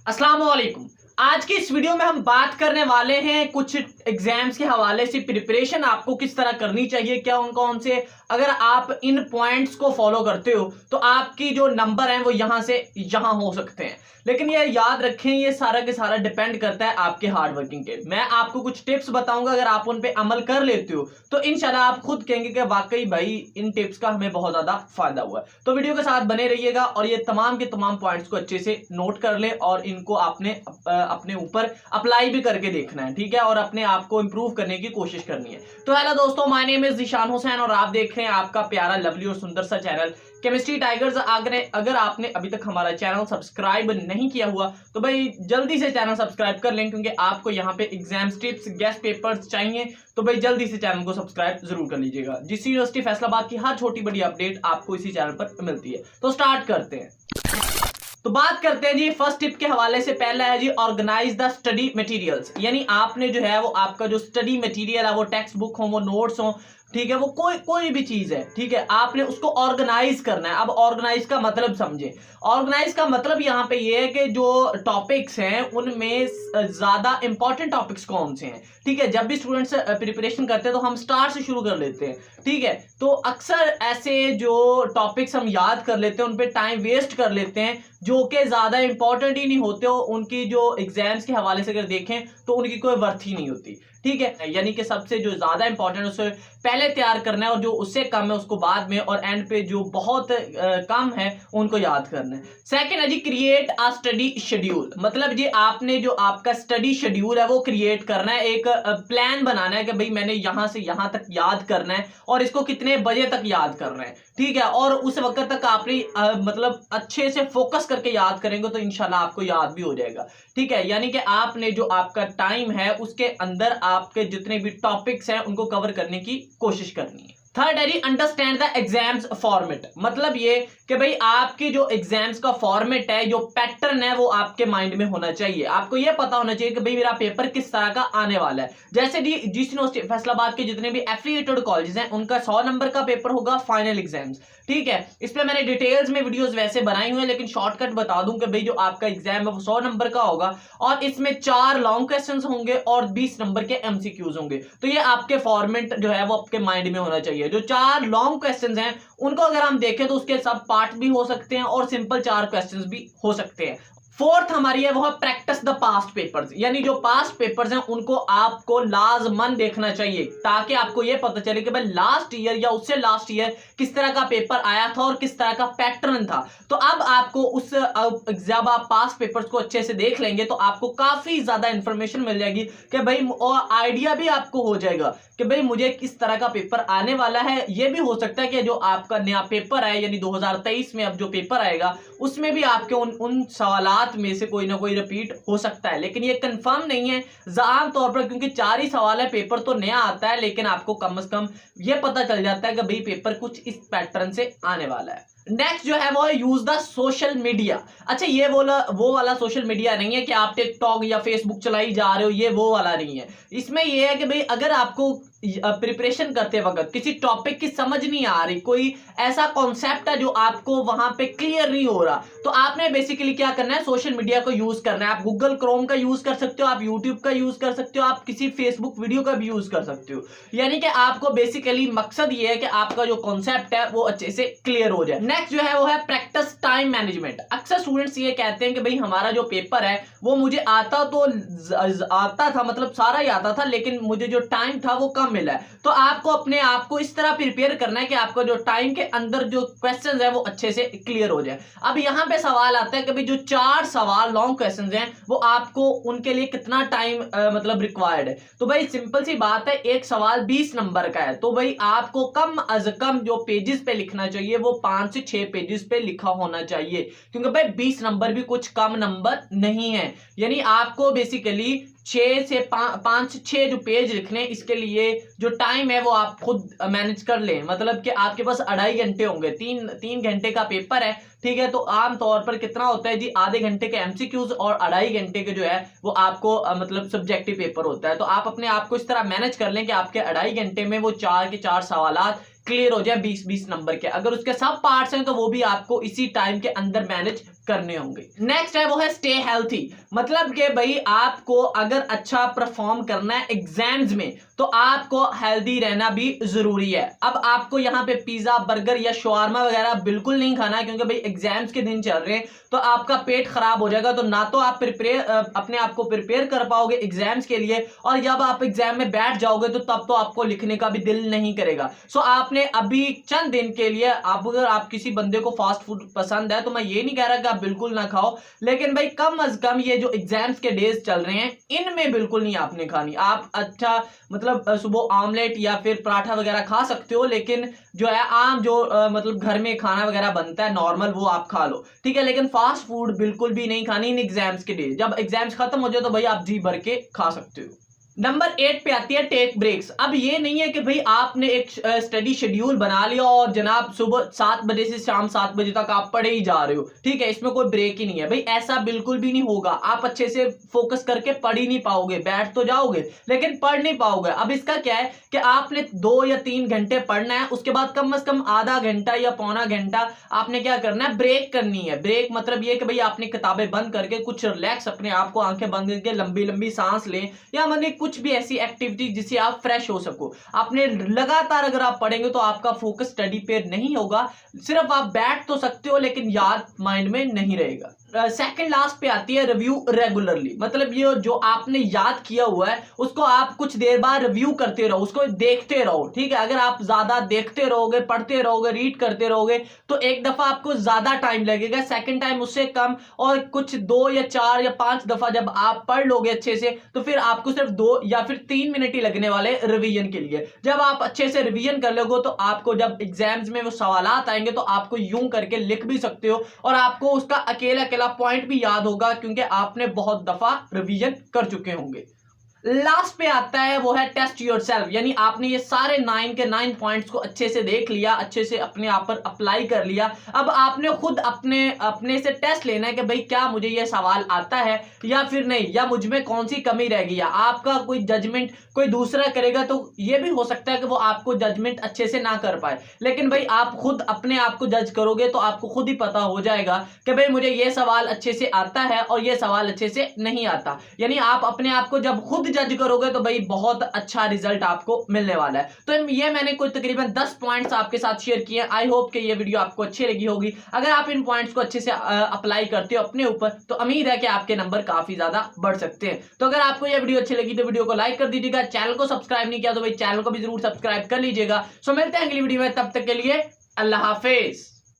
अस्सलाम वालेकुम। आज की इस वीडियो में हम बात करने वाले हैं कुछ एग्जाम्स के हवाले से प्रिपरेशन आपको किस तरह करनी चाहिए, क्या उन कौन से अगर आप इन पॉइंट्स को फॉलो करते हो तो आपकी जो नंबर हैं वो यहां से यहां हो सकते हैं। लेकिन ये याद रखें, ये सारा के सारा डिपेंड करता है आपके हार्ड वर्किंग पे। मैं आपको कुछ टिप्स बताऊंगा, अगर आप उन पे अमल कर लेते हो तो इंशाल्लाह आप खुद कहेंगे कि वाकई भाई इन टिप्स का हमें बहुत ज्यादा फायदा हुआ है। तो वीडियो के साथ बने रहिएगा और ये तमाम के तमाम पॉइंट्स को अच्छे से नोट कर ले और इनको आपने अपने ऊपर अप्लाई भी करके देखना है, ठीक है, और अपने आप को इंप्रूव करने की कोशिश करनी है। तो हेलो दोस्तों, my name is Zeeshan Hussain और आप देख रहे हैं आपका प्यारा लवली और सुंदर सा चैनल केमिस्ट्री टाइगर्स। अगर आपने अभी तक हमारा चैनल सब्सक्राइब नहीं किया हुआ तो भाई जल्दी से चैनल सब्सक्राइब कर लें, क्योंकि आपको यहाँ पे एग्जाम टिप्स, गेस्ट पेपर्स चाहिए तो भाई जल्दी से चैनल को सब्सक्राइब जरूर कर लीजिएगा। जिस यूनिवर्सिटी फैसलाबाद की हर छोटी बड़ी अपडेट आपको इसी चैनल पर मिलती है। तो स्टार्ट करते हैं। तो बात करते हैं जी फर्स्ट टिप के हवाले से। पहला है जी ऑर्गेनाइज द स्टडी मटेरियल्स, यानी आपने जो है वो आपका जो स्टडी मटेरियल है वो टेक्स्ट बुक हो, वो नोट्स हो, ठीक है, वो कोई भी चीज है, ठीक है, आपने उसको ऑर्गेनाइज करना है। अब ऑर्गेनाइज का मतलब समझे। ऑर्गेनाइज का मतलब यहाँ पे ये है कि जो टॉपिक्स हैं उनमें ज्यादा इंपॉर्टेंट टॉपिक्स कौन से हैं, ठीक है। जब भी स्टूडेंट्स प्रिपरेशन करते हैं तो हम स्टार्ट से शुरू कर लेते हैं, ठीक है। तो अक्सर ऐसे जो टॉपिक्स हम याद कर लेते हैं उन पे टाइम वेस्ट कर लेते हैं जो कि ज्यादा इंपॉर्टेंट ही नहीं होते हो। उनकी जो एग्जाम्स के हवाले से अगर देखें तो उनकी कोई वर्थ ही नहीं होती, ठीक है। यानी कि सबसे जो ज्यादा इंपॉर्टेंट उसे पहले तैयार करना है और जो उससे कम है उसको बाद में, और एंड पे जो बहुत कम है उनको याद करना है। सेकंड है जी क्रिएट अ स्टडी शेड्यूल, मतलब जी आपने जो आपका स्टडी शेड्यूल है वो क्रिएट करना है, एक प्लान बनाना है कि भाई मैंने यहां से यहां तक याद करना है और इसको कितने बजे तक याद करना है, ठीक है। और उस वक्त तक आपने मतलब अच्छे से फोकस करके याद करेंगे तो इंशाल्लाह आपको याद भी हो जाएगा, ठीक है। यानी कि आपने जो आपका टाइम है उसके अंदर आपके जितने भी टॉपिक्स हैं उनको कवर करने की कोशिश करनी है। थर्ड है जी अंडरस्टैंड द एग्जाम्स फॉर्मेट, मतलब ये कि भाई आपके जो एग्जाम्स का फॉर्मेट है, जो पैटर्न है वो आपके माइंड में होना चाहिए। आपको ये पता होना चाहिए कि भाई मेरा पेपर किस तरह का आने वाला है। जैसे जी जिस यूनिवर्सिटी फैसलाबाद के जितने भी एफिलिएटेड कॉलेजेस हैं उनका 100 नंबर का पेपर होगा फाइनल एग्जाम्स, ठीक है। इस पे मैंने डिटेल्स में वीडियोस वैसे बनाई हुई है, लेकिन शॉर्टकट बता दूं कि भाई जो आपका एग्जाम है वो 100 नंबर का होगा और इसमें 4 लॉन्ग क्वेश्चंस होंगे और 20 नंबर के एमसीक्यूज होंगे। तो ये आपके फॉर्मेट जो है वो आपके माइंड में होना चाहिए। जो 4 लॉन्ग क्वेश्चंस हैं उनको अगर हम देखें तो उसके सब पार्ट भी हो सकते हैं और सिंपल 4 क्वेश्चंस भी हो सकते हैं। फोर्थ हमारी है वो है प्रैक्टिस द पास्ट पेपर्स, यानी जो पास्ट पेपर्स हैं उनको आपको लाजमन देखना चाहिए ताकि आपको ये पता चले कि भाई लास्ट ईयर या उससे लास्ट ईयर किस तरह का पेपर आया था और किस तरह का पैटर्न था। तो अब आपको उस जब आप पास्ट पेपर्स को अच्छे से देख लेंगे तो आपको काफी ज्यादा इंफॉर्मेशन मिल जाएगी कि भाई, और आइडिया भी आपको हो जाएगा कि भाई मुझे किस तरह का पेपर आने वाला है। यह भी हो सकता है कि जो आपका नया पेपर है यानी 2023 में अब जो पेपर आएगा उसमें भी आपके उन सवालात में से कोई ना कोई रिपीट हो सकता है, लेकिन ये कंफर्म नहीं है आम तौर पर, क्योंकि 4 ही सवाल है, पेपर तो नया आता है, लेकिन आपको कम से कम ये पता चल जाता है कि भाई पेपर कुछ इस पैटर्न से आने वाला है। नेक्स्ट जो है वो है यूज द सोशल मीडिया। अच्छा, ये वो वाला सोशल मीडिया नहीं है कि आप टिकटॉक या फेसबुक चलाई जा रहे हो, ये वो वाला नहीं है। इसमें ये है कि भाई अगर आपको प्रिपरेशन करते वक्त किसी टॉपिक की समझ नहीं आ रही, कोई ऐसा कॉन्सेप्ट है जो आपको वहां पे क्लियर नहीं हो रहा, तो आपने बेसिकली क्या करना है, सोशल मीडिया को यूज करना है। आप गूगल क्रोम का यूज कर सकते हो, आप यूट्यूब का यूज कर सकते हो, आप किसी फेसबुक वीडियो का भी यूज कर सकते हो। यानी कि आपको बेसिकली मकसद ये है कि आपका जो कॉन्सेप्ट है वो अच्छे से क्लियर हो जाए। नेक्स्ट जो है वो है प्रैक्टिस टाइम मैनेजमेंट। अक्सर स्टूडेंट्स ये कहते हैं कि भाई हमारा जो पेपर है वो मुझे आता था, मतलब सारा ही आता था, लेकिन मुझे जो टाइम था वो मिला है। तो आपको अपने आप को इस तरह प्रिपेयर करना है कि आपका जो टाइम के अंदर जो क्वेश्चंस है वो अच्छे से क्लियर हो जाए। अब यहां पे सवाल आता है कि भाई जो 4 सवाल लॉन्ग क्वेश्चंस हैं वो आपको उनके लिए कितना टाइम मतलब रिक्वायर्ड है। तो भाई सिंपल सी बात है, एक सवाल 20 नंबर का है, तो भाई आपको कम अज कम जो पेजेस पे लिखना चाहिए वो 5 से 6 पेजेस पे लिखा होना चाहिए, क्योंकि भाई 20 नंबर भी कुछ कम नंबर नहीं है। यानी आपको बेसिकली 6 से 5 से 6 जो पेज लिखने, इसके लिए जो टाइम है वो आप खुद मैनेज कर लें। मतलब कि आपके पास 2.5 घंटे होंगे, 3 घंटे का पेपर है, ठीक है। तो आम तौर पर कितना होता है जी, आधे घंटे के एमसीक्यूज और 2.5 घंटे के जो है वो आपको मतलब सब्जेक्टिव पेपर होता है। तो आप अपने आप को इस तरह मैनेज कर लें कि आपके 2.5 घंटे में वो 4 के 4 सवालात क्लियर हो जाए 20-20 नंबर के। अगर उसके सब पार्ट्स हैं तो वो भी आपको इसी टाइम के अंदर मैनेज करने होंगे। नेक्स्ट है वो है स्टे हेल्थी। मतलब कि भाई आपको अगर अच्छा परफॉर्म करना है एग्जाम्स में तो आपको हेल्दी रहना भी जरूरी है। अब आपको यहाँ पे पिज्जा बर्गर या शवारमा वगैरह बिल्कुल नहीं खाना है, क्योंकि भाई एग्जाम्स के दिन चल रहे हैं तो आपका पेट खराब हो जाएगा। तो ना तो आप अपने आप को प्रिपेयर कर पाओगे एग्जाम्स के लिए, और जब आप एग्जाम में बैठ जाओगे तो तब तो आपको लिखने का भी दिल नहीं करेगा। सो आपने अभी चंद दिन के लिए, अगर आप किसी बंदे को फास्ट फूड पसंद है तो मैं ये नहीं कह रहा कि आप बिल्कुल ना खाओ, लेकिन भाई कम अज कम ये जो एग्जाम्स के डेज चल रहे हैं इनमें बिल्कुल नहीं आपने खानी। आप अच्छा मतलब सुबह आमलेट या फिर पराठा वगैरह खा सकते हो, लेकिन जो है आम जो मतलब घर में खाना वगैरह बनता है नॉर्मल वो आप खा लो, ठीक है। लेकिन फास्ट फूड बिल्कुल भी नहीं खानी इन एग्जाम्स के डेज। जब एग्जाम्स खत्म हो जाए तो भाई आप जी भर के खा सकते हो। नंबर 8 पे आती है टेक ब्रेक्स। अब ये नहीं है कि भाई आपने एक स्टडी शेड्यूल बना लिया और जनाब सुबह 7 बजे से शाम 7 बजे तक आप पढ़े ही जा रहे हो, ठीक है, इसमें कोई ब्रेक ही नहीं है। भाई ऐसा बिल्कुल भी नहीं होगा, आप अच्छे से फोकस करके पढ़ ही नहीं पाओगे। बैठ तो जाओगे लेकिन पढ़ नहीं पाओगे। अब इसका क्या है कि आपने 2 या 3 घंटे पढ़ना है, उसके बाद कम से कम आधा घंटा या पौना घंटा आपने क्या करना है, ब्रेक करनी है। ब्रेक मतलब ये कि भाई आपने किताबें बंद करके कुछ रिलैक्स अपने आप को, आंखें बंद करके लंबी लंबी सांस लें, या मतलब कुछ भी ऐसी एक्टिविटी जिससे आप फ्रेश हो सको। आपने लगातार अगर आप पढ़ेंगे तो आपका फोकस स्टडी पे नहीं होगा, सिर्फ आप बैठ तो सकते हो लेकिन याद माइंड में नहीं रहेगा। सेकंड लास्ट पे आती है रिव्यू रेगुलरली। मतलब ये जो आपने याद किया हुआ है उसको आप कुछ देर बाद रिव्यू करते रहो, उसको देखते रहो, ठीक है। अगर आप ज्यादा देखते रहोगे, पढ़ते रहोगे, रीड करते रहोगे तो एक दफा आपको ज्यादा टाइम लगेगा, सेकंड टाइम उससे कम, और कुछ 2 या 4 या 5 दफा जब आप पढ़ लोगे अच्छे से तो फिर आपको सिर्फ 2 या फिर 3 मिनट ही लगने वाले रिवीजन के लिए। जब आप अच्छे से रिवीजन कर लोगे तो आपको जब एग्जाम्स में वो सवालात आएंगे तो आपको यूं करके लिख भी सकते हो, और आपको उसका अकेला पॉइंट भी याद होगा क्योंकि आपने बहुत दफा रिवीजन कर चुके होंगे। लास्ट पे आता है वो है टेस्ट योरसेल्फ। यानी आपने ये सारे 9 के 9 पॉइंट्स को अच्छे से देख लिया, अच्छे से अपने आप पर अप्लाई कर लिया। अब आपने खुद अपने से टेस्ट लेना है कि भाई क्या मुझे ये सवाल आता है या फिर नहीं, या मुझ में कौन सी कमी रह गई है। आपका कोई जजमेंट कोई दूसरा करेगा तो ये भी हो सकता है कि वो आपको जजमेंट अच्छे से ना कर पाए, लेकिन भाई आप खुद अपने आप को जज करोगे तो आपको खुद ही पता हो जाएगा कि भाई मुझे ये सवाल अच्छे से आता है और ये सवाल अच्छे से नहीं आता। यानी आप अपने आप को जब खुद जज करोगे तो भाई बहुत अच्छा रिजल्ट आपको मिलने वाला है। तो ये मैंने कोई तकरीबन 10 पॉइंट्स आपके साथ शेयर किए। आई होप कि ये वीडियो आपको अच्छी लगी होगी। अगर आप इन पॉइंट्स को अच्छे से अप्लाई करते हो अपने ऊपर तो उम्मीद है कि आपके नंबर काफी ज्यादा बढ़ सकते हैं। तो अगर आपको ये वीडियो अच्छी लगी तो वीडियो को लाइक कर दीजिएगा, चैनल को सब्सक्राइब नहीं किया तो भाई चैनल को भी जरूर सब्सक्राइब कर लीजिएगा। सो मिलते हैं अगली वीडियो में, तब तक के लिए अल्लाह हाफिज।